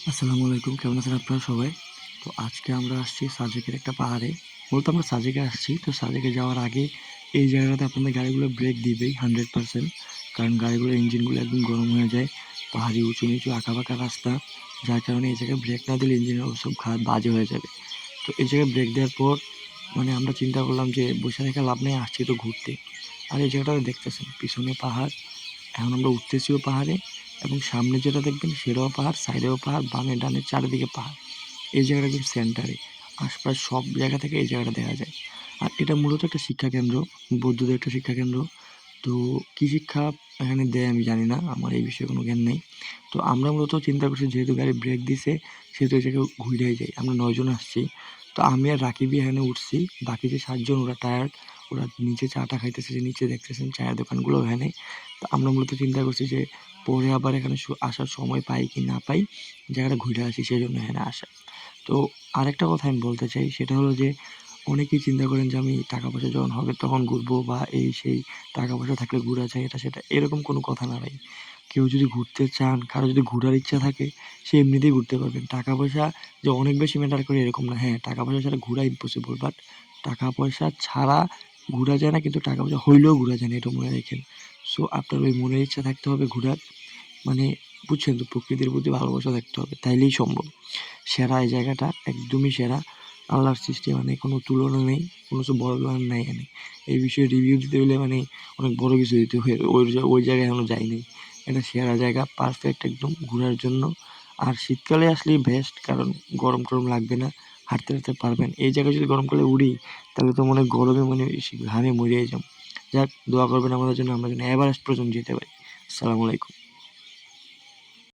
আসসালামু আলাইকুম, কেমন আছেন আপনারা সবাই? তো আজকে আমরা আসছি সাজেকের একটা পাহাড়ে। মূলত আমরা সাজেকে আসছি। তো সাজেকে যাওয়ার আগে এই জায়গাটাতে আপনাদের গাড়িগুলো ব্রেক দিবেই 100%। কারণ গাড়িগুলোর ইঞ্জিনগুলো একদম গরম হয়ে যায়। পাহাড়ি উঁচু নিচু আঁকাবাঁকা রাস্তা, যার কারণে এই জায়গায় ব্রেক না দিলে ইঞ্জিনের সব বাজে হয়ে যাবে। তো এই জায়গায় ব্রেক দেওয়ার পর আমরা চিন্তা করলাম যে বসে থেকে লাভ নেই, আসছি তো ঘুরতে। আর এই জায়গাটাতে দেখতেছেন পিছনে পাহাড়, এখন আমরা উঠতেছিও পাহাড়ে, এবং সামনে যেটা দেখবেন সেটাও পাহাড়, সাইডেও পাহাড়, বামে ডানে চারিদিকে পাহাড়। এই জায়গাটা একদম সেন্টারে, আশপাশ সব জায়গা থেকে এই জায়গাটা দেখা যায়। আর এটা মূলত একটা শিক্ষা কেন্দ্র, বৌদ্ধদের একটা শিক্ষা কেন্দ্র। তো কী শিক্ষা এখানে দেয় আমি জানি না, আমার এই বিষয়ে কোনো জ্ঞান নেই। তো আমরা মূলত চিন্তা করছি যেহেতু গাড়ি ব্রেক দিছে সেহেতু এই জায়গায় ঘুরেই যাই। আমরা 9 জন আসছি। তো আমি আর রাকিবই এখানে উঠছি, বাকি যে 7 জন ওরা টায়ার্ড, ওরা নিচে চাটা খাইতেছে, যে নিচে দেখতেছেন চায়ের দোকানগুলো এখানে। তো আমরা মূলত চিন্তা করছি যে পরে আবার এখানে আসার সময় পাই কি না পাই, জায়গাটা ঘুরে আসি, সেই জন্য এখানে আসা। তো আরেকটা কথা আমি বলতে চাই, সেটা হলো যে অনেকেই চিন্তা করেন যে আমি টাকা পয়সা যখন হবে তখন ঘুরবো, বা এই সেই, টাকা পয়সা থাকলে ঘোরা যায় এটা সেটা, এরকম কোনো কথা না ভাই। কেউ যদি ঘুরতে চান, কারো যদি ঘোরার ইচ্ছা থাকে, সে এমনিতেই ঘুরতে পারবেন। টাকা পয়সা যে অনেক বেশি ম্যাটার করে এরকম না। হ্যাঁ, টাকা পয়সা ছাড়া ঘোরা ইম্পসিবল, বাট টাকা পয়সা ছাড়া ঘোরা যায় না, কিন্তু টাকা পয়সা হইলেও ঘোরা যায় না, এটা মনে রাখেন। সো আপনার ওই মনের ইচ্ছা থাকতে হবে ঘোরার, মানে বুঝছেন তো, প্রকৃতির প্রতি ভালোবাসা থাকতে হবে, তাইলেই সম্ভব। সেরা এই জায়গাটা, একদমই সেরা। আল্লাহর সৃষ্টি, মানে কোনো তুলনা নেই, কোনো কিছু বলার নাই এখানে। এই বিষয়ে রিভিউ দিতে হলে অনেক বড় কিছু দিতে হয়, ওই জায়গায় এখনো যাইনি। এটা সেরা জায়গা, পারফেক্ট একদম ঘোরার জন্য। আর শীতকালে আসলেই বেস্ট, কারণ গরম টরম লাগবে না, হাঁটতে হাঁটতে পারবেন। এই জায়গায় যদি গরমকালে উড়ি তাহলে তো গরমে ঘামে মরিয়াই যাম। যাক, দোয়া করবেন আমাদের জন্য, আমরা যেন এভারেস্ট পর্যন্ত যেতে পারি। আসসালামু আলাইকুম।